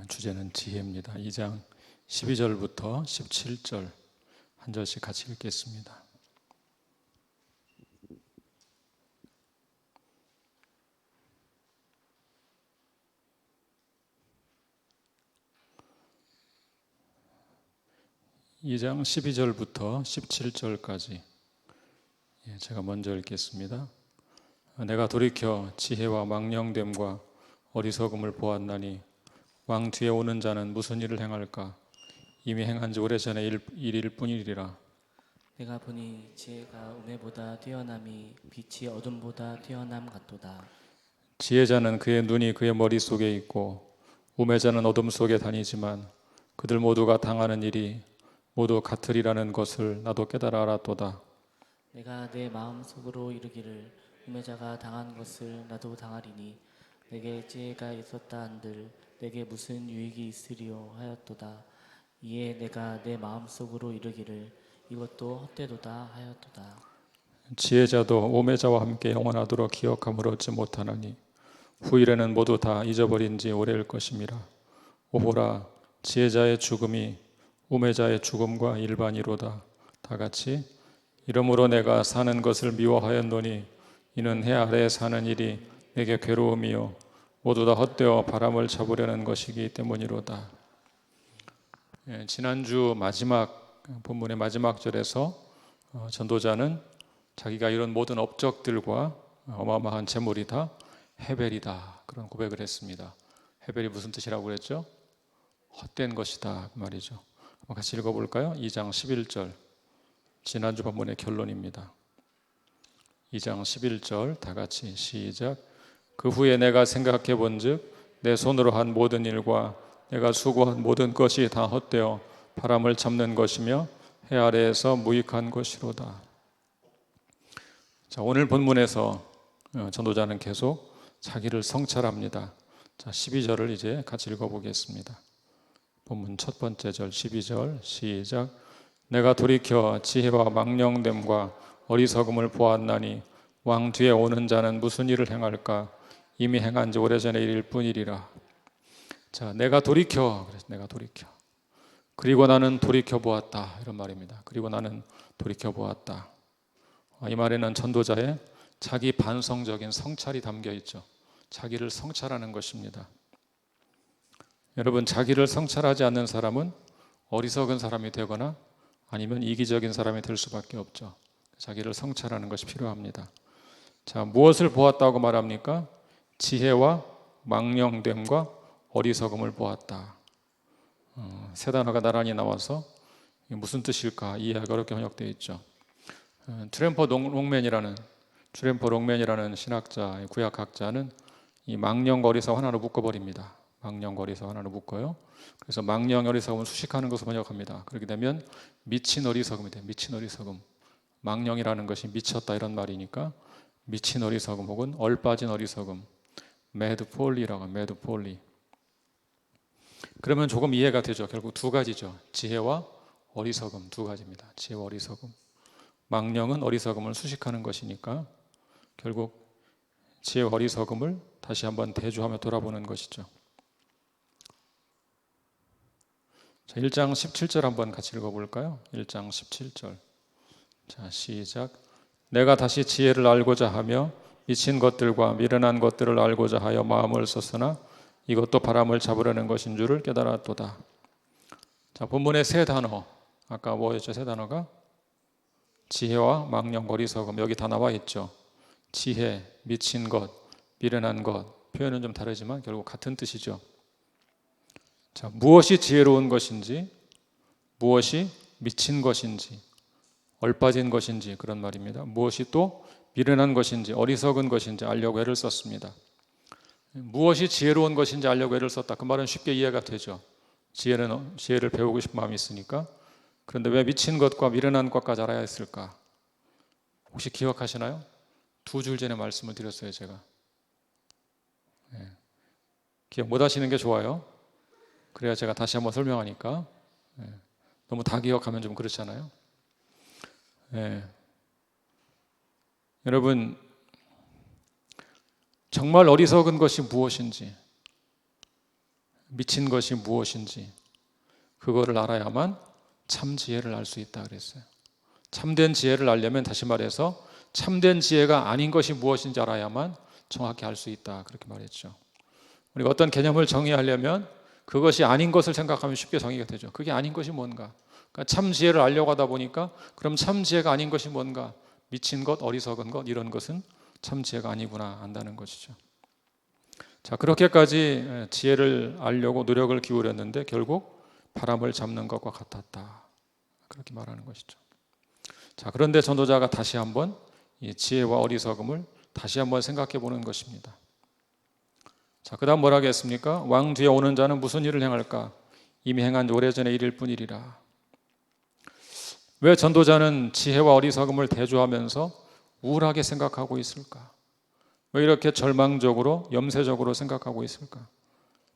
주제는 지혜입니다. 2장 12절부터 17절 한 절씩 같이 읽겠습니다. (2장 12절부터 17절까지) 제가 먼저 읽겠습니다. 내가 돌이켜 지혜와 망령됨과 어리석음을 보았나니 왕 뒤에 오는 자는 무슨 일을 행할까? 이미 행한 지 오래전의 일일 뿐이리라. 내가 보니 지혜가 우매보다 뛰어남이 빛이 어둠보다 뛰어남 같도다. 지혜자는 그의 눈이 그의 머릿속에 있고 우매자는 어둠 속에 다니지만 그들 모두가 당하는 일이 모두 같으리라는 것을 나도 깨달아 알았도다. 내가 내 마음속으로 이르기를 우매자가 당한 것을 나도 당하리니 내게 지혜가 있었다 한들 내게 무슨 유익이 있으리요 하였도다. 이에 내가 내 마음속으로 이르기를 이것도 헛되도다 하였도다. 지혜자도 우매자와 함께 영원하도록 기억함을 얻지 못하나니 후일에는 모두 다 잊어버린 지 오래일 것임이라. 오호라, 지혜자의 죽음이 우매자의 죽음과 일반이로다. 다같이 이러므로 내가 사는 것을 미워하였노니 이는 해 아래에 사는 일이 내게 괴로움이요 모두 다 헛되어 바람을 잡으려는 것이기 때문이로다. 지난주 마지막 본문의 마지막 절에서 전도자는 자기가 이런 모든 업적들과 어마어마한 재물이 다 헤벨이다 그런 고백을 했습니다. 헤벨이 무슨 뜻이라고 그랬죠? 헛된 것이다 그 말이죠. 한번 같이 읽어볼까요? 2장 11절 지난주 본문의 결론입니다. 2장 11절 다 같이 시작. 그 후에 내가 생각해 본즉 내 손으로 한 모든 일과 내가 수고한 모든 것이 다 헛되어 바람을 잡는 것이며 해 아래에서 무익한 것이로다. 자, 오늘 본문에서 전도자는 계속 자기를 성찰합니다. 자, 12절을 이제 같이 읽어보겠습니다. 본문 첫 번째 절 12절 시작. 내가 돌이켜 지혜와 망령됨과 어리석음을 보았나니 왕 뒤에 오는 자는 무슨 일을 행할까? 이미 행한 지 오래전의 일일 뿐이리라. 자, 내가 돌이켜. 그래서 내가 돌이켜. 그리고 나는 돌이켜 보았다. 이런 말입니다. 그리고 나는 돌이켜 보았다. 이 말에는 전도자의 자기 반성적인 성찰이 담겨 있죠. 자기를 성찰하는 것입니다. 여러분, 자기를 성찰하지 않는 사람은 어리석은 사람이 되거나 아니면 이기적인 사람이 될 수밖에 없죠. 자기를 성찰하는 것이 필요합니다. 자, 무엇을 보았다고 말합니까? 지혜와 망령됨과 어리석음을 보았다. 세 단어가 나란히 나와서 무슨 뜻일까 이해하기 어렵게 번역되어 있죠. 트램퍼 롱맨이라는 신학자, 구약학자는 이 망령 어리석음 하나로 묶어버립니다. 망령 어리석음 하나로 묶어요. 그래서 망령 어리석음은 수식하는 것을 번역합니다. 그렇게 되면 미친 어리석음이 돼요. 미친 어리석음. 망령이라는 것이 미쳤다 이런 말이니까 미친 어리석음 혹은 얼빠진 어리석음. 매드 폴리라고 매드 폴리. 그러면 조금 이해가 되죠. 결국 두 가지죠. 지혜와 어리석음 두 가지입니다. 지혜와 어리석음. 망령은 어리석음을 수식하는 것이니까 결국 지혜와 어리석음을 다시 한번 대조하며 돌아보는 것이죠. 자, 1장 17절 한번 같이 읽어볼까요? 1장 17절. 자, 시작. 내가 다시 지혜를 알고자 하며 미친 것들과 미련한 것들을 알고자 하여 마음을 썼으나 이것도 바람을 잡으려는 것인 줄을 깨달았도다. 자, 본문의 세 단어. 아까 뭐였죠? 세 단어가? 지혜와 망령, 어리석음. 여기 다 나와 있죠. 지혜, 미친 것, 미련한 것. 표현은 좀 다르지만 결국 같은 뜻이죠. 자, 무엇이 지혜로운 것인지, 무엇이 미친 것인지, 얼빠진 것인지 그런 말입니다. 무엇이 또 미련한 것인지, 어리석은 것인지 알려고 애를 썼습니다. 무엇이 지혜로운 것인지 알려고 애를 썼다. 그 말은 쉽게 이해가 되죠. 지혜를 배우고 싶은 마음이 있으니까. 그런데 왜 미친 것과 미련한 것까지 알아야 했을까? 혹시 기억하시나요? 2줄 전에 말씀을 드렸어요, 제가. 기억 못 하시는 게 좋아요. 그래야 제가 다시 한번 설명하니까. 너무 다 기억하면 좀 그렇잖아요. 여러분, 정말 어리석은 것이 무엇인지, 미친 것이 무엇인지 그거를 알아야만 참 지혜를 알 수 있다 그랬어요. 참된 지혜를 알려면 다시 말해서 참된 지혜가 아닌 것이 무엇인지 알아야만 정확히 알 수 있다 그렇게 말했죠. 우리가 어떤 개념을 정의하려면 그것이 아닌 것을 생각하면 쉽게 정의가 되죠. 그게 아닌 것이 뭔가. 그러니까 참 지혜를 알려고 하다 보니까 그럼 참 지혜가 아닌 것이 뭔가. 미친 것, 어리석은 것 이런 것은 참 지혜가 아니구나 안다는 것이죠. 자, 그렇게까지 지혜를 알려고 노력을 기울였는데 결국 바람을 잡는 것과 같았다. 그렇게 말하는 것이죠. 자, 그런데 전도자가 다시 한번 이 지혜와 어리석음을 다시 한번 생각해 보는 것입니다. 자, 그 다음 뭐라 하겠습니까? 왕 뒤에 오는 자는 무슨 일을 행할까? 이미 행한 오래전의 일일 뿐이리라. 왜 전도자는 지혜와 어리석음을 대조하면서 우울하게 생각하고 있을까? 왜 이렇게 절망적으로 염세적으로 생각하고 있을까?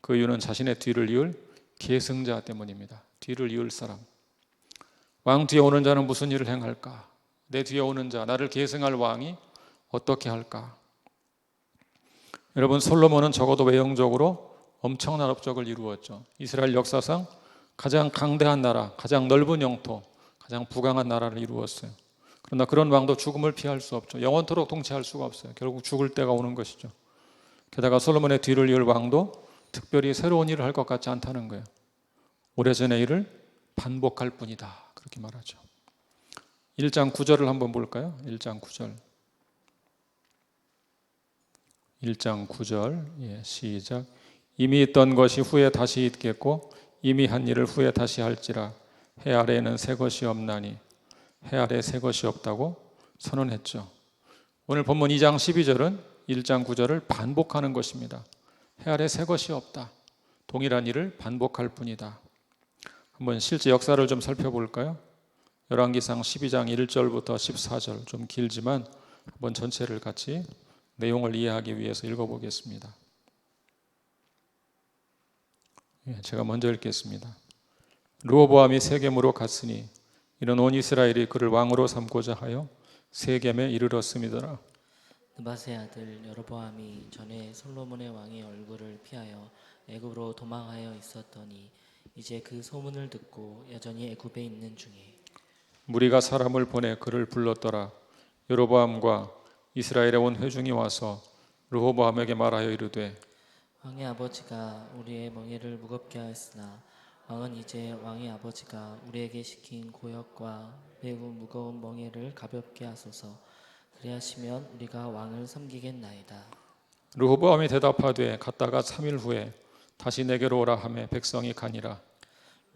그 이유는 자신의 뒤를 이을 계승자 때문입니다. 뒤를 이을 사람. 왕 뒤에 오는 자는 무슨 일을 행할까? 내 뒤에 오는 자, 나를 계승할 왕이 어떻게 할까? 여러분, 솔로몬은 적어도 외형적으로 엄청난 업적을 이루었죠. 이스라엘 역사상 가장 강대한 나라, 가장 넓은 영토, 가장 부강한 나라를 이루었어요. 그러나 그런 왕도 죽음을 피할 수 없죠. 영원토록 통치할 수가 없어요. 결국 죽을 때가 오는 것이죠. 게다가 솔로몬의 뒤를 이을 왕도 특별히 새로운 일을 할 것 같지 않다는 거예요. 오래전의 일을 반복할 뿐이다. 그렇게 말하죠. 1장 9절을 한번 볼까요? 1장 9절. 1장 9절 시작. 이미 있던 것이 후에 다시 있겠고 이미 한 일을 후에 다시 할지라. 해 아래에는 새 것이 없나니. 해 아래에 새 것이 없다고 선언했죠. 오늘 본문 2장 12절은 1장 9절을 반복하는 것입니다. 해 아래에 새 것이 없다. 동일한 일을 반복할 뿐이다. 한번 실제 역사를 좀 살펴볼까요? 열왕기상 12장 1절부터 14절, 좀 길지만 한번 전체를 같이 내용을 이해하기 위해서 읽어보겠습니다. 제가 먼저 읽겠습니다. 르호보암이 세겜으로 갔으니 이는 온 이스라엘이 그를 왕으로 삼고자 하여 세겜에 이르렀음이더라. 느밧의 아들 여로보암이 전에 솔로몬의 왕의 얼굴을 피하여 애굽으로 도망하여 있었더니 이제 그 소문을 듣고 여전히 애굽에 있는 중에 무리가 사람을 보내 그를 불렀더라. 여로보암과 이스라엘의 온 회중이 와서 르호보암에게 말하여 이르되 왕의 아버지가 우리의 멍에를 무겁게 하였으나 왕은 이제 왕의 아버지가 우리에게 시킨 고역과 매우 무거운 멍에를 가볍게 하소서. 그리하시면 우리가 왕을 섬기겠나이다. 르호보암이 대답하되 갔다가 3일 후에 다시 내게로 오라 하매 백성이 가니라.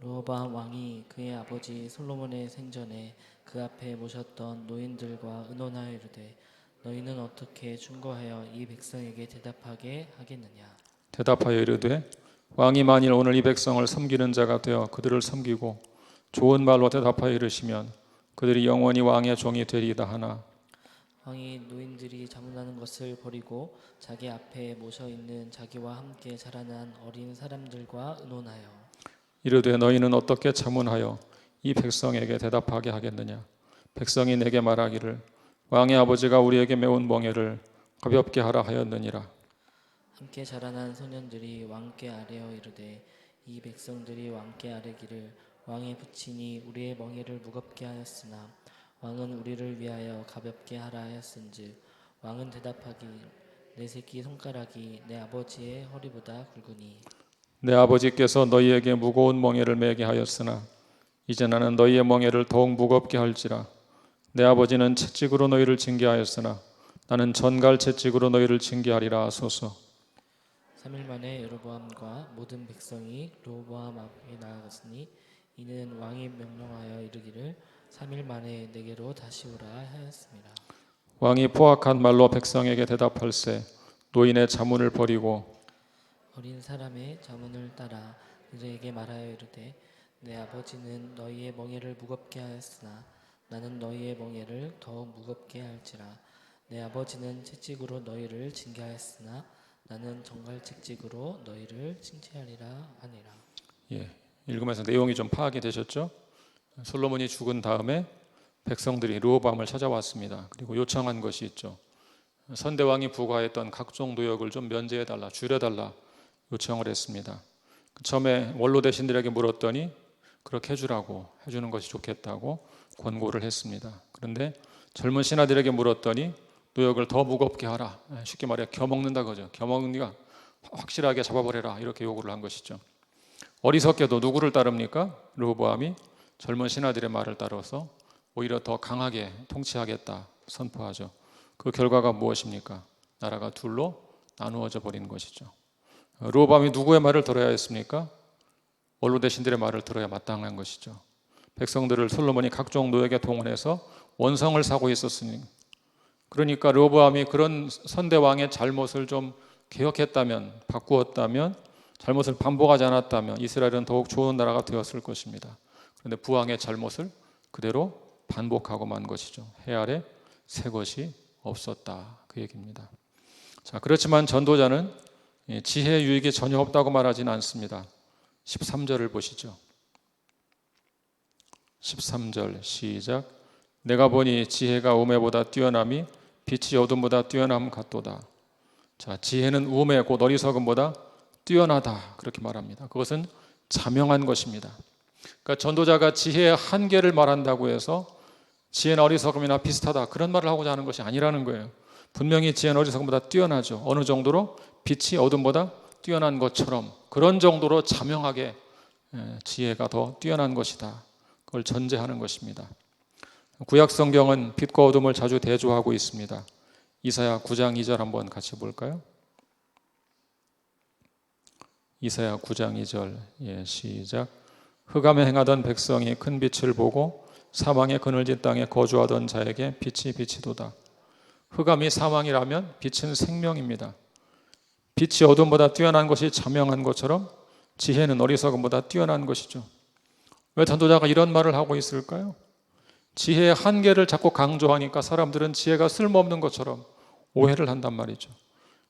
르호보암 왕이 그의 아버지 솔로몬의 생전에 그 앞에 모셨던 노인들과 의논하여 이르되 너희는 어떻게 충고하여 이 백성에게 대답하게 하겠느냐. 대답하여 이르되 왕이 만일 오늘 이 백성을 섬기는 자가 되어 그들을 섬기고 좋은 말로 대답하여 이르시면 그들이 영원히 왕의 종이 되리이다 하나 왕이 노인들이 자문하는 것을 버리고 자기 앞에 모셔 있는 자기와 함께 자라난 어린 사람들과 의논하여 이르되 너희는 어떻게 자문하여 이 백성에게 대답하게 하겠느냐. 백성이 내게 말하기를 왕의 아버지가 우리에게 메운 멍에를 가볍게 하라 하였느니라. 함께 자라난 소년들이 왕께 아뢰어 이르되 이 백성들이 왕께 아뢰기를 왕의 부친이 우리의 멍에를 무겁게 하였으나 왕은 우리를 위하여 가볍게 하라 하였은즉 왕은 대답하기 내 새끼 손가락이 내 아버지의 허리보다 굵으니 내 아버지께서 너희에게 무거운 멍에를 매게 하였으나 이제 나는 너희의 멍에를 더욱 무겁게 할지라. 내 아버지는 채찍으로 너희를 징계하였으나 나는 전갈 채찍으로 너희를 징계하리라 하소서. 3일 만에 여로보암과 모든 백성이 르호보암 앞에 나아갔으니 이는 왕이 명령하여 이르기를 3일 만에 내게로 다시 오라 하였습니다. 왕이 포악한 말로 백성에게 대답할세 노인의 자문을 버리고 어린 사람의 자문을 따라 그들에게 말하여 이르되 내 아버지는 너희의 멍에를 무겁게 하였으나 나는 너희의 멍에를 더욱 무겁게 할지라. 내 아버지는 채찍으로 너희를 징계하였으나 나는 정갈 채찍으로 너희를 칭찬하리라 하니라. 읽으면서 내용이 좀 파악이 되셨죠? 솔로몬이 죽은 다음에 백성들이 르호보암을 찾아왔습니다. 그리고 요청한 것이 있죠. 선대왕이 부과했던 각종 노역을 좀 면제해달라, 줄여달라 요청을 했습니다. 처음에 원로 대신들에게 물었더니 그렇게 해주는 것이 좋겠다고 권고를 했습니다. 그런데 젊은 신하들에게 물었더니 노역을 더 무겁게 하라. 쉽게 말해 겨먹는다 거죠. 겨먹으니까 확실하게 잡아버려라. 이렇게 요구를 한 것이죠. 어리석게도 누구를 따릅니까? 르호보암이 젊은 신하들의 말을 따라서 오히려 더 강하게 통치하겠다 선포하죠. 그 결과가 무엇입니까? 나라가 둘로 나누어져 버린 것이죠. 르호보암이 누구의 말을 들어야 했습니까? 원로 대신들의 말을 들어야 마땅한 것이죠. 백성들을 솔로몬이 각종 노역에 동원해서 원성을 사고 있었으니, 그러니까 르호보암이 그런 선대왕의 잘못을 좀 개혁했다면, 바꾸었다면, 잘못을 반복하지 않았다면 이스라엘은 더욱 좋은 나라가 되었을 것입니다. 그런데 부왕의 잘못을 그대로 반복하고만 것이죠. 해 아래 새 것이 없었다, 그 얘기입니다. 자, 그렇지만 전도자는 지혜의 유익이 전혀 없다고 말하지는 않습니다. 13절을 보시죠. 13절 시작. 내가 보니 지혜가 우매보다 뛰어남이 빛이 어둠보다 뛰어남 같도다. 자, 지혜는 우매 곧 어리석음보다 뛰어나다, 그렇게 말합니다. 그것은 자명한 것입니다. 그러니까 전도자가 지혜의 한계를 말한다고 해서 지혜는 어리석음이나 비슷하다, 그런 말을 하고자 하는 것이 아니라는 거예요. 분명히 지혜는 어리석음보다 뛰어나죠. 어느 정도로? 빛이 어둠보다 뛰어난 것처럼, 그런 정도로 자명하게 지혜가 더 뛰어난 것이다, 그걸 전제하는 것입니다. 구약 성경은 빛과 어둠을 자주 대조하고 있습니다. 이사야 9장 2절 한번 같이 볼까요? 이사야 9장 2절 시작. 흑암에 행하던 백성이 큰 빛을 보고 사망의 그늘진 땅에 거주하던 자에게 빛이 비치도다. 흑암이 사망이라면 빛은 생명입니다. 빛이 어둠보다 뛰어난 것이 자명한 것처럼 지혜는 어리석음보다 뛰어난 것이죠. 왜 전도자가 이런 말을 하고 있을까요? 지혜의 한계를 자꾸 강조하니까 사람들은 지혜가 쓸모없는 것처럼 오해를 한단 말이죠.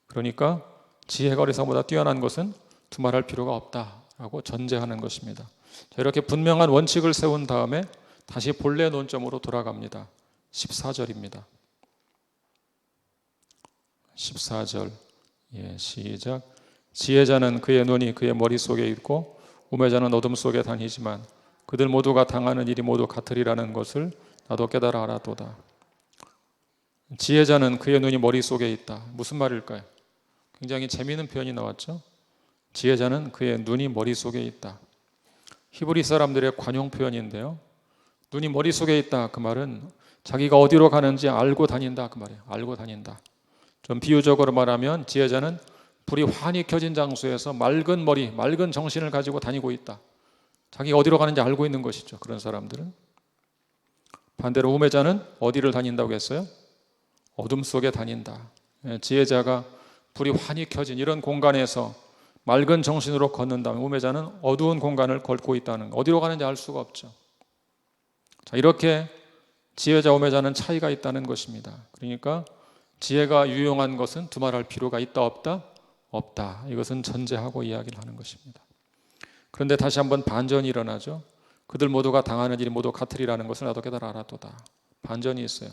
그러니까 지혜가 어리석음보다 뛰어난 것은 두말할 필요가 없다라고 전제하는 것입니다. 자, 이렇게 분명한 원칙을 세운 다음에 다시 본래 논점으로 돌아갑니다. 14절입니다. 14절 시작. 지혜자는 그의 눈이 그의 머릿속에 있고 우매자는 어둠 속에 다니지만 그들 모두가 당하는 일이 모두 같으리라는 것을 나도 깨달아 알았도다. 지혜자는 그의 눈이 머릿속에 있다. 무슨 말일까요? 굉장히 재미있는 표현이 나왔죠. 지혜자는 그의 눈이 머릿속에 있다. 히브리 사람들의 관용 표현인데요. 눈이 머릿속에 있다, 그 말은 자기가 어디로 가는지 알고 다닌다, 그 말이에요. 알고 다닌다. 좀 비유적으로 말하면 지혜자는 불이 환히 켜진 장소에서 맑은 머리, 맑은 정신을 가지고 다니고 있다. 자기가 어디로 가는지 알고 있는 것이죠. 그런 사람들은. 반대로 우매자는 어디를 다닌다고 했어요? 어둠 속에 다닌다. 지혜자가 불이 환히 켜진 이런 공간에서 맑은 정신으로 걷는다면 우매자는 어두운 공간을 걷고 있다는 거. 어디로 가는지 알 수가 없죠. 자, 이렇게 지혜자 우매자는 차이가 있다는 것입니다. 그러니까 지혜가 유용한 것은 두말할 필요가 있다 없다? 없다. 이것은 전제하고 이야기를 하는 것입니다. 그런데 다시 한번 반전이 일어나죠. 그들 모두가 당하는 일이 모두 같으리라는 것을 나도 깨달아 알았도다. 반전이 있어요.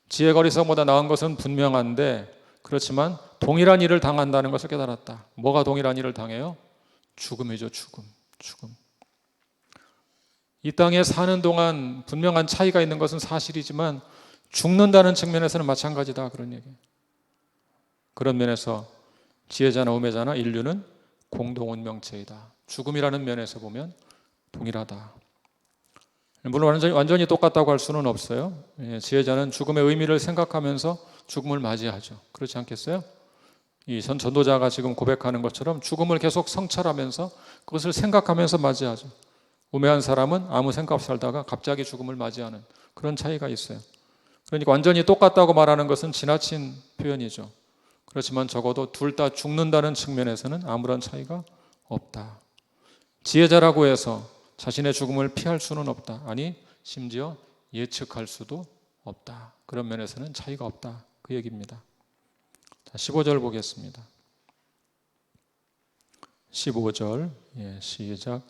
지혜가 어리석음보다 나은 것은 분명한데, 그렇지만 동일한 일을 당한다는 것을 깨달았다. 뭐가 동일한 일을 당해요? 죽음이죠. 죽음. 이 땅에 사는 동안 분명한 차이가 있는 것은 사실이지만 죽는다는 측면에서는 마찬가지다, 그런 얘기예요. 그런 면에서 지혜자나 우매자나 인류는 공동 운명체이다. 죽음이라는 면에서 보면 동일하다. 물론 완전히 똑같다고 할 수는 없어요. 지혜자는 죽음의 의미를 생각하면서 죽음을 맞이하죠. 그렇지 않겠어요? 이 전도자가 지금 고백하는 것처럼 죽음을 계속 성찰하면서 그것을 생각하면서 맞이하죠. 우매한 사람은 아무 생각 없이 살다가 갑자기 죽음을 맞이하는 그런 차이가 있어요. 그러니까 완전히 똑같다고 말하는 것은 지나친 표현이죠. 그렇지만 적어도 둘 다 죽는다는 측면에서는 아무런 차이가 없다. 지혜자라고 해서 자신의 죽음을 피할 수는 없다. 아니, 심지어 예측할 수도 없다. 그런 면에서는 차이가 없다, 그 얘기입니다. 자, 15절 보겠습니다. 15절 시작.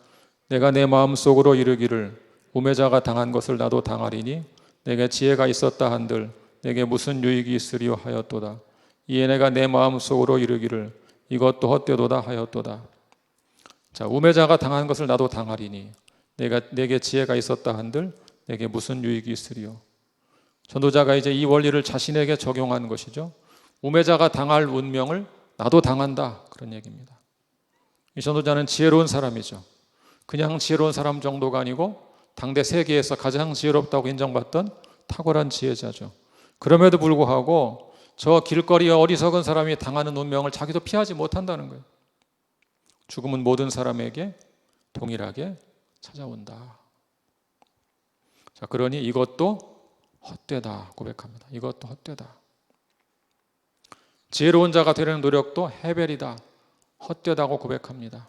내가 내 마음속으로 이르기를 우매자가 당한 것을 나도 당하리니 내게 지혜가 있었다 한들 내게 무슨 유익이 있으리요 하였도다. 이에 내가 내 마음속으로 이르기를 이것도 헛되도다 하였도다. 자, 우매자가 당한 것을 나도 당하리니 내게 지혜가 있었다 한들 내게 무슨 유익이 있으리요. 전도자가 이제 이 원리를 자신에게 적용한 것이죠. 우매자가 당할 운명을 나도 당한다, 그런 얘기입니다. 이 전도자는 지혜로운 사람이죠. 그냥 지혜로운 사람 정도가 아니고 당대 세계에서 가장 지혜롭다고 인정받던 탁월한 지혜자죠. 그럼에도 불구하고 저 길거리에 어리석은 사람이 당하는 운명을 자기도 피하지 못한다는 거예요. 죽음은 모든 사람에게 동일하게 찾아온다. 자, 그러니 이것도 헛되다 고백합니다. 이것도 헛되다. 지혜로운 자가 되려는 노력도 해벨이다, 헛되다고 고백합니다.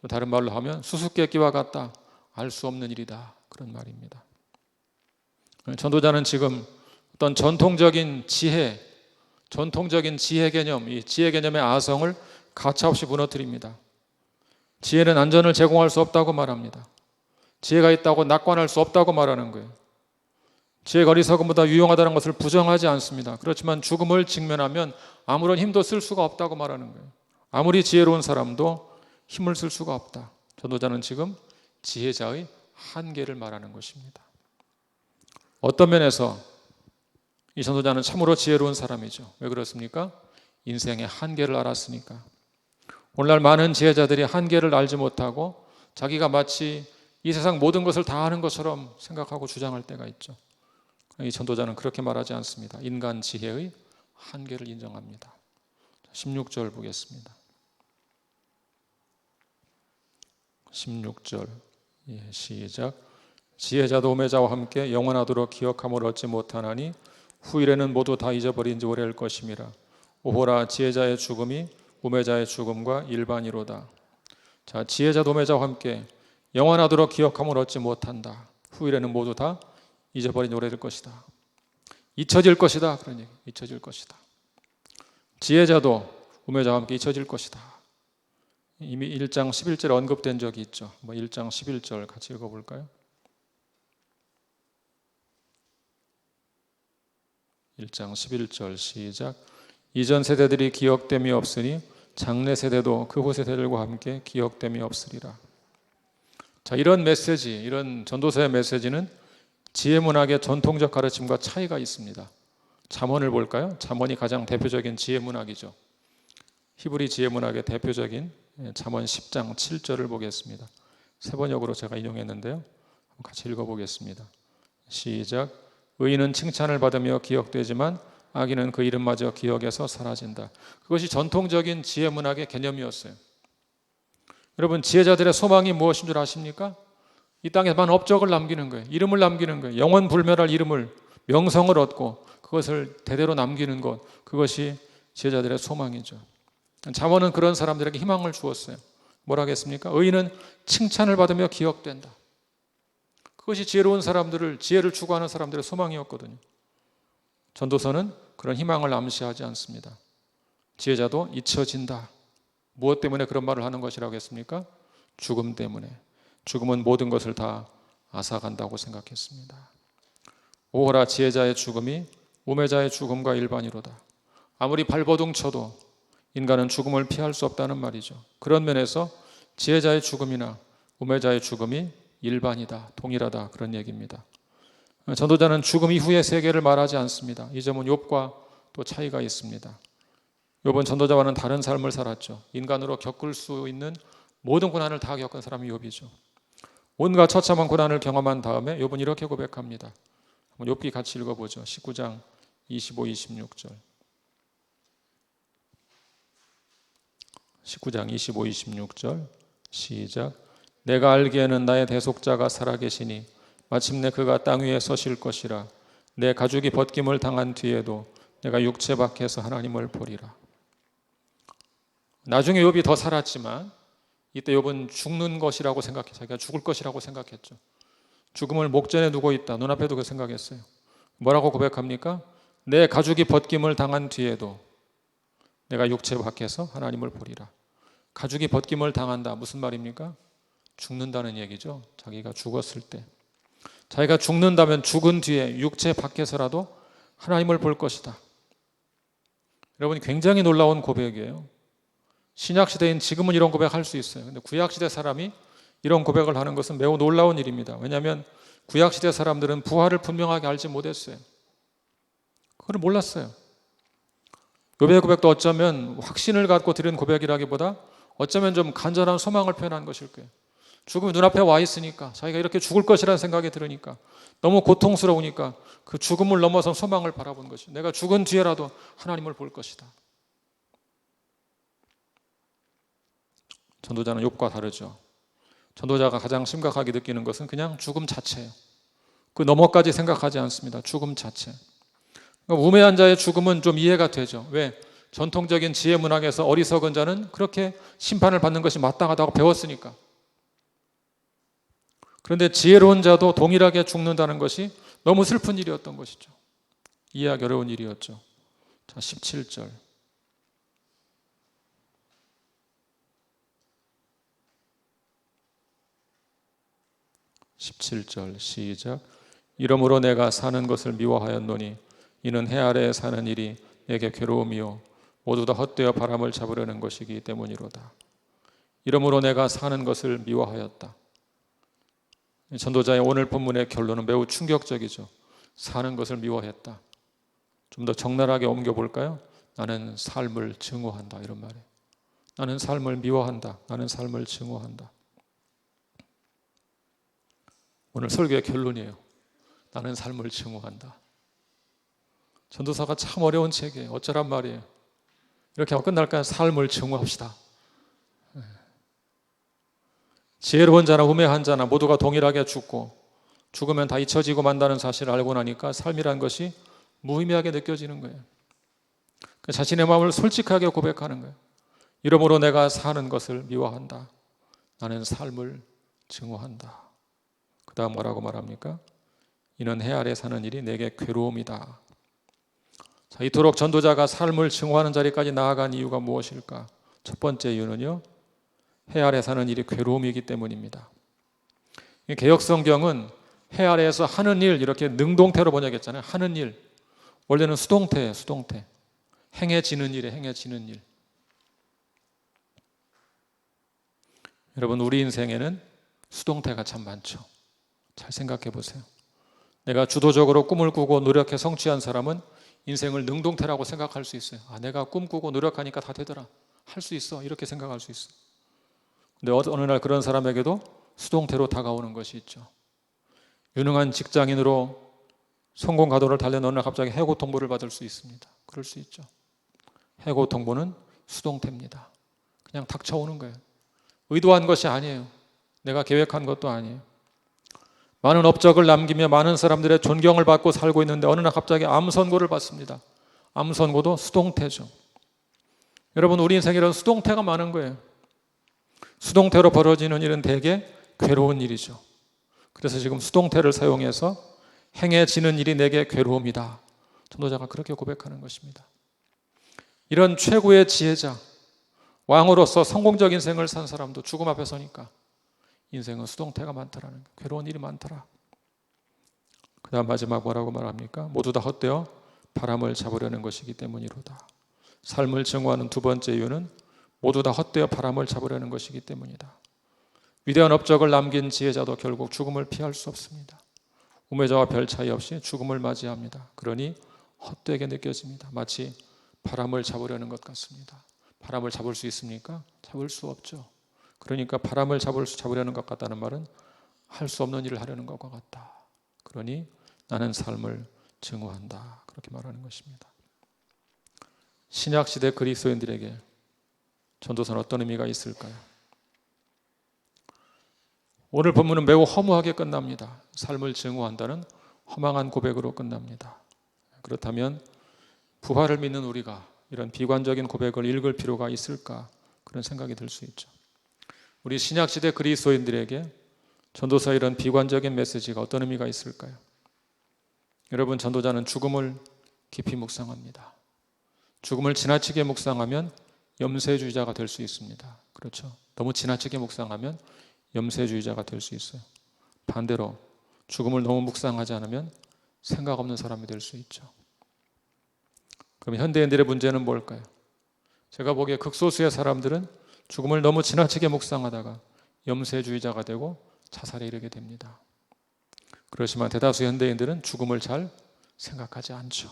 또 다른 말로 하면 수수께끼와 같다, 알 수 없는 일이다, 그런 말입니다. 전도자는 지금 어떤 전통적인 지혜 개념, 이 지혜 개념의 아성을 가차없이 무너뜨립니다. 지혜는 안전을 제공할 수 없다고 말합니다. 지혜가 있다고 낙관할 수 없다고 말하는 거예요. 지혜가 어리석음보다 유용하다는 것을 부정하지 않습니다. 그렇지만 죽음을 직면하면 아무런 힘도 쓸 수가 없다고 말하는 거예요. 아무리 지혜로운 사람도 힘을 쓸 수가 없다. 전도자는 지금 지혜자의 한계를 말하는 것입니다. 어떤 면에서 이 전도자는 참으로 지혜로운 사람이죠. 왜 그렇습니까? 인생의 한계를 알았으니까. 오늘날 많은 지혜자들이 한계를 알지 못하고 자기가 마치 이 세상 모든 것을 다 아는 것처럼 생각하고 주장할 때가 있죠. 이 전도자는 그렇게 말하지 않습니다. 인간 지혜의 한계를 인정합니다. 16절 보겠습니다. 16절 시작. 지혜자도 우매자와 함께 영원하도록 기억함을 얻지 못하나니 후일에는 모두 다 잊어버린 지 오래일 것임이라. 오호라, 지혜자의 죽음이 우매자의 죽음과 일반이로다. 자, 지혜자도 우매자와 함께 영원하도록 기억함을 얻지 못한다. 후일에는 모두 다 잊어버린 지 오래될 것이다. 잊혀질 것이다, 그런 얘기. 잊혀질 것이다. 지혜자도 우매자와 함께 잊혀질 것이다. 이미 1장 11절에 언급된 적이 있죠. 1장 11절 같이 읽어볼까요? 1장 11절 시작. 이전 세대들이 기억됨이 없으니 장래 세대도 그 후 세대들과 함께 기억됨이 없으리라. 자, 이런 메시지, 이런 전도서의 메시지는 지혜 문학의 전통적 가르침과 차이가 있습니다. 잠언을 볼까요? 잠언이 가장 대표적인 지혜 문학이죠. 히브리 지혜 문학의 대표적인 잠언 10장 7절을 보겠습니다. 세 번역으로 제가 인용했는데요. 같이 읽어보겠습니다. 시작. 의인은 칭찬을 받으며 기억되지만 악인은 그 이름마저 기억에서 사라진다. 그것이 전통적인 지혜 문학의 개념이었어요. 여러분, 지혜자들의 소망이 무엇인 줄 아십니까? 이 땅에만 업적을 남기는 거예요. 이름을 남기는 거예요. 영원 불멸할 이름을, 명성을 얻고 그것을 대대로 남기는 것, 그것이 지혜자들의 소망이죠. 잠언은 그런 사람들에게 희망을 주었어요. 뭐라 하겠습니까? 의인은 칭찬을 받으며 기억된다. 그것이 지혜로운 사람들을, 지혜를 추구하는 사람들의 소망이었거든요. 전도서는 그런 희망을 암시하지 않습니다. 지혜자도 잊혀진다. 무엇 때문에 그런 말을 하는 것이라고 했습니까? 죽음 때문에. 죽음은 모든 것을 다 앗아간다고 생각했습니다. 오호라, 지혜자의 죽음이 우매자의 죽음과 일반이로다. 아무리 발버둥 쳐도 인간은 죽음을 피할 수 없다는 말이죠. 그런 면에서 지혜자의 죽음이나 우매자의 죽음이 일반이다, 동일하다, 그런 얘기입니다. 전도자는 죽음 이후의 세계를 말하지 않습니다. 이 점은 욥과 또 차이가 있습니다. 욥은 전도자와는 다른 삶을 살았죠. 인간으로 겪을 수 있는 모든 고난을 다 겪은 사람이 욥이죠. 온갖 처참한 고난을 경험한 다음에 욥은 이렇게 고백합니다. 욥기 같이 읽어보죠. 19장 25, 26절. 19장 25, 26절 시작. 내가 알기에는 나의 대속자가 살아계시니 마침내 그가 땅 위에 서실 것이라. 내 가죽이 벗김을 당한 뒤에도 내가 육체 밖에서 하나님을 보리라. 나중에 욥이 더 살았지만 이때 욥은 죽는 것이라고 생각해, 자기가 죽을 것이라고 생각했죠. 죽음을 목전에 두고 있다, 눈앞에 두고 생각했어요. 뭐라고 고백합니까? 내 가죽이 벗김을 당한 뒤에도 내가 육체 밖에서 하나님을 보리라. 가죽이 벗김을 당한다, 무슨 말입니까? 죽는다는 얘기죠. 자기가 죽었을 때, 자기가 죽는다면 죽은 뒤에 육체 밖에서라도 하나님을 볼 것이다. 여러분, 굉장히 놀라운 고백이에요. 신약 시대인 지금은 이런 고백할 수 있어요. 근데 구약 시대 사람이 이런 고백을 하는 것은 매우 놀라운 일입니다. 왜냐하면 구약 시대 사람들은 부활을 분명하게 알지 못했어요. 그걸 몰랐어요. 욥의 고백도 어쩌면 확신을 갖고 드린 고백이라기보다 어쩌면 좀 간절한 소망을 표현한 것일 거예요. 죽음이 눈앞에 와 있으니까, 자기가 이렇게 죽을 것이라는 생각이 들으니까, 너무 고통스러우니까 그 죽음을 넘어선 소망을 바라본 것이, 내가 죽은 뒤에라도 하나님을 볼 것이다. 전도자는 욥과 다르죠. 전도자가 가장 심각하게 느끼는 것은 그냥 죽음 자체예요. 그 너머까지 생각하지 않습니다. 죽음 자체. 그러니까 우매한 자의 죽음은 좀 이해가 되죠. 왜? 전통적인 지혜 문학에서 어리석은 자는 그렇게 심판을 받는 것이 마땅하다고 배웠으니까. 그런데 지혜로운 자도 동일하게 죽는다는 것이 너무 슬픈 일이었던 것이죠. 이해하기 어려운 일이었죠. 자, 17절. 17절 시작. 이러므로 내가 사는 것을 미워하였노니 이는 해 아래에 사는 일이 내게 괴로움이요 모두 다 헛되어 바람을 잡으려는 것이기 때문이로다. 이러므로 내가 사는 것을 미워하였다. 전도자의 오늘 본문의 결론은 매우 충격적이죠. 사는 것을 미워했다. 좀 더 적나라하게 옮겨볼까요? 나는 삶을 증오한다, 이런 말이에요. 나는 삶을 미워한다. 나는 삶을 증오한다. 오늘 설교의 결론이에요. 나는 삶을 증오한다. 전도사가 참 어려운 책이에요. 어쩌란 말이에요. 이렇게 하고 끝날까요? 삶을 증오합시다. 지혜로운 자나 우매한 자나 모두가 동일하게 죽고 죽으면 다 잊혀지고 만다는 사실을 알고 나니까 삶이란 것이 무의미하게 느껴지는 거예요. 자신의 마음을 솔직하게 고백하는 거예요. 이러므로 내가 사는 것을 미워한다. 나는 삶을 증오한다. 그 다음 뭐라고 말합니까? 이는 해 아래 사는 일이 내게 괴로움이다. 자, 이토록 전도자가 삶을 증오하는 자리까지 나아간 이유가 무엇일까? 첫 번째 이유는요, 해 아래 사는 일이 괴로움이기 때문입니다. 개역성경은 해 아래에서 하는 일 이렇게 능동태로 번역했잖아요. 하는 일. 원래는 수동태예요. 수동태. 행해지는 일에 행해지는 일. 여러분, 우리 인생에는 수동태가 참 많죠. 잘 생각해 보세요. 내가 주도적으로 꿈을 꾸고 노력해 성취한 사람은 인생을 능동태라고 생각할 수 있어요. 아, 내가 꿈꾸고 노력하니까 다 되더라. 할 수 있어. 이렇게 생각할 수 있어. 근데 어느 날 그런 사람에게도 수동태로 다가오는 것이 있죠. 유능한 직장인으로 성공 가도를 달려는 어느 날 갑자기 해고 통보를 받을 수 있습니다. 그럴 수 있죠. 해고 통보는 수동태입니다. 그냥 닥쳐오는 거예요. 의도한 것이 아니에요. 내가 계획한 것도 아니에요. 많은 업적을 남기며 많은 사람들의 존경을 받고 살고 있는데 어느 날 갑자기 암 선고를 받습니다. 암 선고도 수동태죠. 여러분, 우리 인생에 이런 수동태가 많은 거예요. 수동태로 벌어지는 일은 대개 괴로운 일이죠. 그래서 지금 수동태를 사용해서 행해지는 일이 내게 괴로움이다. 전도자가 그렇게 고백하는 것입니다. 이런 최고의 지혜자, 왕으로서 성공적인 인생을 산 사람도 죽음 앞에 서니까 인생은 수동태가 많더라는 거예요. 괴로운 일이 많더라. 그 다음 마지막 뭐라고 말합니까? 모두 다 헛되어 바람을 잡으려는 것이기 때문이로다. 삶을 증오하는 두 번째 이유는 모두 다 헛되어 바람을 잡으려는 것이기 때문이다. 위대한 업적을 남긴 지혜자도 결국 죽음을 피할 수 없습니다. 우매자와 별 차이 없이 죽음을 맞이합니다. 그러니 헛되게 느껴집니다. 마치 바람을 잡으려는 것 같습니다. 바람을 잡을 수 있습니까? 잡을 수 없죠. 그러니까 바람을 잡으려는 것 같다는 말은 할 수 없는 일을 하려는 것과 같다. 그러니 나는 삶을 증오한다. 그렇게 말하는 것입니다. 신약시대 그리스도인들에게 전도서는 어떤 의미가 있을까요? 오늘 본문은 매우 허무하게 끝납니다. 삶을 증오한다는 허망한 고백으로 끝납니다. 그렇다면 부활을 믿는 우리가 이런 비관적인 고백을 읽을 필요가 있을까? 그런 생각이 들 수 있죠. 우리 신약시대 그리스도인들에게 전도서의 이런 비관적인 메시지가 어떤 의미가 있을까요? 여러분, 전도자는 죽음을 깊이 묵상합니다. 죽음을 지나치게 묵상하면 염세주의자가 될 수 있습니다. 그렇죠? 너무 지나치게 묵상하면 염세주의자가 될 수 있어요. 반대로 죽음을 너무 묵상하지 않으면 생각 없는 사람이 될 수 있죠. 그럼 현대인들의 문제는 뭘까요? 제가 보기에 극소수의 사람들은 죽음을 너무 지나치게 묵상하다가 염세주의자가 되고 자살에 이르게 됩니다. 그렇지만 대다수 현대인들은 죽음을 잘 생각하지 않죠.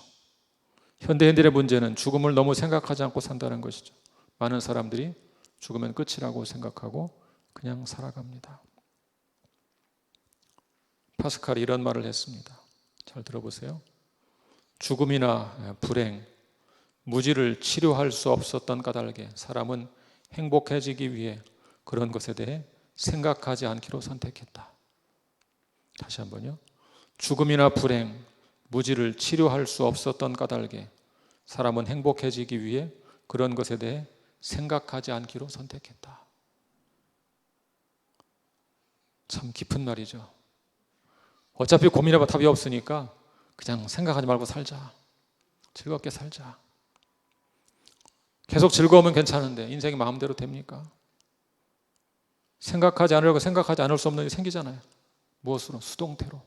현대인들의 문제는 죽음을 너무 생각하지 않고 산다는 것이죠. 많은 사람들이 죽으면 끝이라고 생각하고 그냥 살아갑니다. 파스칼이 이런 말을 했습니다. 잘 들어보세요. 죽음이나 불행, 무지를 치료할 수 없었던 까닭에 사람은 행복해지기 위해 그런 것에 대해 생각하지 않기로 선택했다. 다시 한번요. 죽음이나 불행, 무지를 치료할 수 없었던 까닭에 사람은 행복해지기 위해 그런 것에 대해 생각하지 않기로 선택했다. 참 깊은 말이죠. 어차피 고민해봐 답이 없으니까 그냥 생각하지 말고 살자. 즐겁게 살자. 계속 즐거우면 괜찮은데 인생이 마음대로 됩니까? 생각하지 않으려고 생각하지 않을 수 없는 일이 생기잖아요. 무엇으로? 수동태로.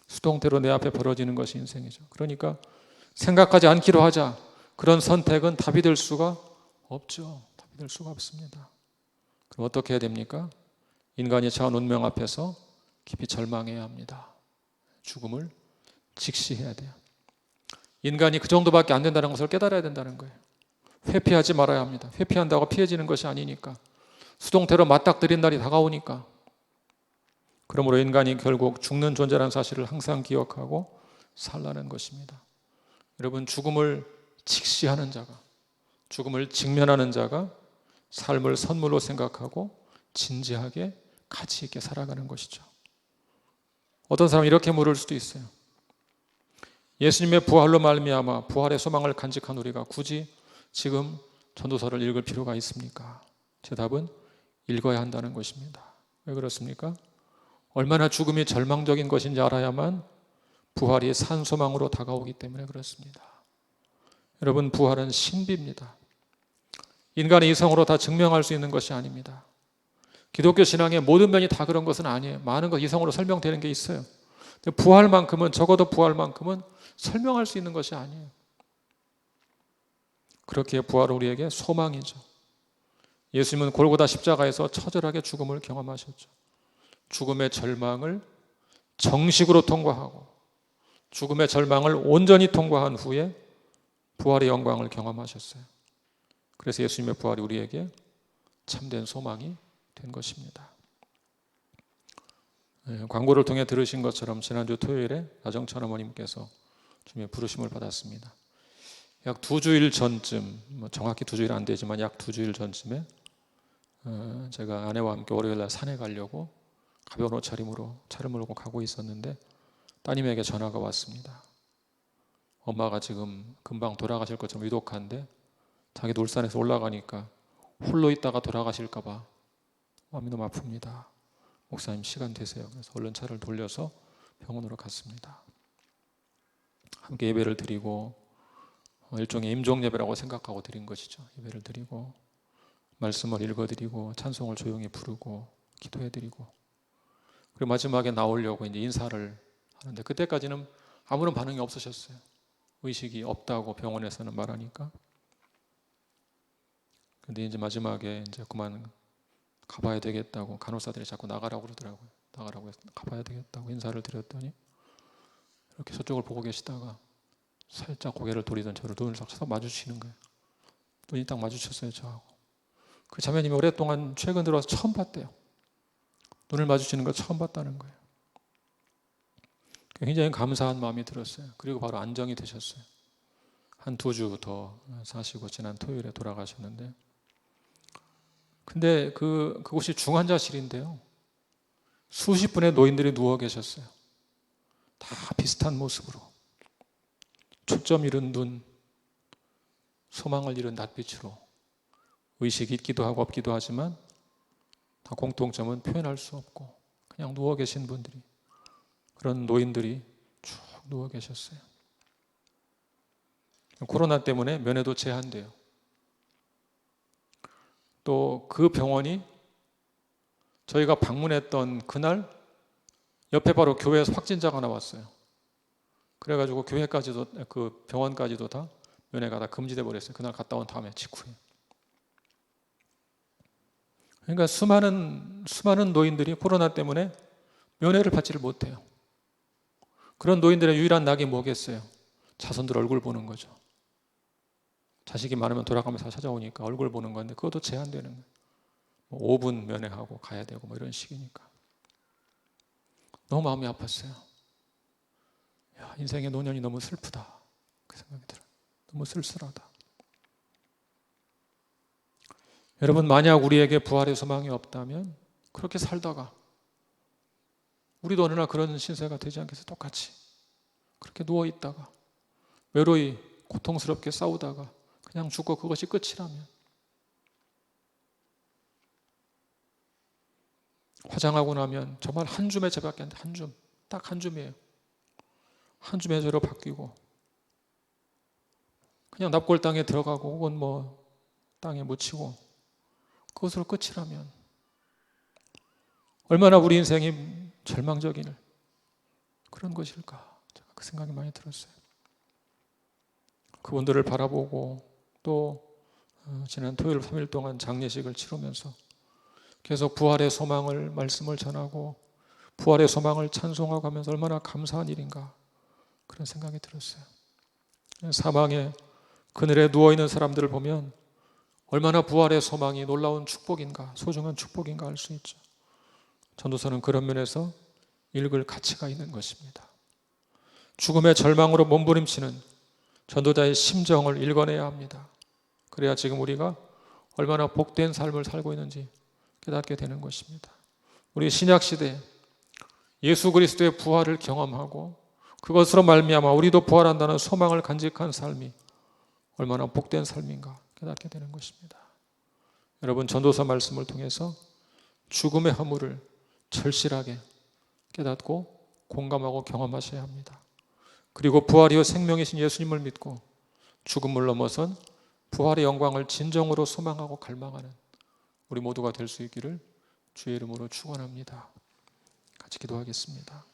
수동태로 내 앞에 벌어지는 것이 인생이죠. 그러니까 생각하지 않기로 하자. 그런 선택은 답이 될 수가 없죠. 답이 될 수가 없습니다. 그럼 어떻게 해야 됩니까? 인간이 처한 운명 앞에서 깊이 절망해야 합니다. 죽음을 직시해야 돼요. 인간이 그 정도밖에 안 된다는 것을 깨달아야 된다는 거예요. 회피하지 말아야 합니다. 회피한다고 피해지는 것이 아니니까. 수동태로 맞닥뜨린 날이 다가오니까. 그러므로 인간이 결국 죽는 존재라는 사실을 항상 기억하고 살라는 것입니다. 여러분, 죽음을 직시하는 자가, 죽음을 직면하는 자가 삶을 선물로 생각하고 진지하게 가치 있게 살아가는 것이죠. 어떤 사람은 이렇게 물을 수도 있어요. 예수님의 부활로 말미암아 부활의 소망을 간직한 우리가 굳이 지금 전도서를 읽을 필요가 있습니까? 제 답은 읽어야 한다는 것입니다. 왜 그렇습니까? 얼마나 죽음이 절망적인 것인지 알아야만 부활이 산소망으로 다가오기 때문에 그렇습니다. 여러분, 부활은 신비입니다. 인간의 이성으로 다 증명할 수 있는 것이 아닙니다. 기독교 신앙의 모든 면이 다 그런 것은 아니에요. 많은 것 이성으로 설명되는 게 있어요. 근데 부활만큼은, 적어도 부활만큼은 설명할 수 있는 것이 아니에요. 그렇기에 부활은 우리에게 소망이죠. 예수님은 골고다 십자가에서 처절하게 죽음을 경험하셨죠. 죽음의 절망을 정식으로 통과하고 죽음의 절망을 온전히 통과한 후에 부활의 영광을 경험하셨어요. 그래서 예수님의 부활이 우리에게 참된 소망이 된 것입니다. 광고를 통해 들으신 것처럼 지난주 토요일에 나정천 어머님께서 주님의 부르심을 받았습니다. 약 2주일 전쯤, 정확히 2주일 안 되지만 약 2주일 전쯤에 제가 아내와 함께 월요일날 산에 가려고 가벼운 옷차림으로 차를 몰고 가고 있었는데 따님에게 전화가 왔습니다. 엄마가 지금 금방 돌아가실 것처럼 위독한데 자기도 울산에서 올라가니까 홀로 있다가 돌아가실까 봐 마음이 너무 아픕니다. 목사님 시간 되세요. 그래서 얼른 차를 돌려서 병원으로 갔습니다. 함께 예배를 드리고 일종의 임종 예배라고 생각하고 드린 것이죠. 예배를 드리고 말씀을 읽어드리고 찬송을 조용히 부르고 기도해드리고 그리고 마지막에 나오려고 이제 인사를 하는데 그때까지는 아무런 반응이 없으셨어요. 의식이 없다고 병원에서는 말하니까. 근데 이제 마지막에 이제 그만 가봐야 되겠다고 간호사들이 자꾸 나가라고 그러더라고요. 나가라고 해서 가봐야 되겠다고 인사를 드렸더니 이렇게 저쪽을 보고 계시다가 살짝 고개를 돌리던 저를 눈을 딱 쳐서 마주치는 거예요. 눈이 딱 마주쳤어요, 저하고. 그 자매님이 오랫동안 최근 들어와서 처음 봤대요. 눈을 마주치는 걸 처음 봤다는 거예요. 굉장히 감사한 마음이 들었어요. 그리고 바로 안정이 되셨어요. 한 2주 더 사시고 지난 토요일에 돌아가셨는데 근데 그곳이 중환자실인데요. 수십 분의 노인들이 누워 계셨어요. 다 비슷한 모습으로. 초점 잃은 눈, 소망을 잃은 낯빛으로 의식이 있기도 하고 없기도 하지만 다 공통점은 표현할 수 없고 그냥 누워 계신 분들이 그런 노인들이 쭉 누워 계셨어요. 코로나 때문에 면회도 제한돼요. 또 그 병원이 저희가 방문했던 그날 옆에 바로 교회에서 확진자가 나왔어요. 그래가지고 교회까지도 그 병원까지도 다 면회가 다 금지돼 버렸어요. 그날 갔다 온 다음에 직후에. 그러니까 수많은 노인들이 코로나 때문에 면회를 받지를 못해요. 그런 노인들의 유일한 낙이 뭐겠어요? 자손들 얼굴 보는 거죠. 자식이 많으면 돌아가면서 찾아오니까 얼굴 보는 건데 그것도 제한되는 거예요. 5분 면회하고 가야 되고 뭐 이런 식이니까. 너무 마음이 아팠어요. 야, 인생의 노년이 너무 슬프다. 그 생각이 들어요. 너무 쓸쓸하다. 여러분, 만약 우리에게 부활의 소망이 없다면 그렇게 살다가 우리도 어느 날 그런 신세가 되지 않겠어요? 똑같이 그렇게 누워있다가 외로이 고통스럽게 싸우다가 그냥 죽고 그것이 끝이라면, 화장하고 나면 정말 한 줌의 죄밖에 안 돼. 한 줌, 딱 한 줌이에요. 한 줌의 죄로 바뀌고 그냥 납골 땅에 들어가고 혹은 뭐 땅에 묻히고 그것으로 끝이라면 얼마나 우리 인생이 절망적인 그런 것일까? 제가 그 생각이 많이 들었어요. 그분들을 바라보고 또 지난 토요일 3일 동안 장례식을 치르면서 계속 부활의 소망을 말씀을 전하고 부활의 소망을 찬송하고 하면서 얼마나 감사한 일인가 그런 생각이 들었어요. 사망의 그늘에 누워있는 사람들을 보면 얼마나 부활의 소망이 놀라운 축복인가, 소중한 축복인가 알 수 있죠. 전도서는 그런 면에서 읽을 가치가 있는 것입니다. 죽음의 절망으로 몸부림치는 전도자의 심정을 읽어내야 합니다. 그래야 지금 우리가 얼마나 복된 삶을 살고 있는지 깨닫게 되는 것입니다. 우리 신약시대에 예수 그리스도의 부활을 경험하고 그것으로 말미암아 우리도 부활한다는 소망을 간직한 삶이 얼마나 복된 삶인가 깨닫게 되는 것입니다. 여러분, 전도서 말씀을 통해서 죽음의 허물을 절실하게 깨닫고 공감하고 경험하셔야 합니다. 그리고 부활이요 생명이신 예수님을 믿고 죽음을 넘어선 부활의 영광을 진정으로 소망하고 갈망하는 우리 모두가 될 수 있기를 주의 이름으로 축원합니다. 같이 기도하겠습니다.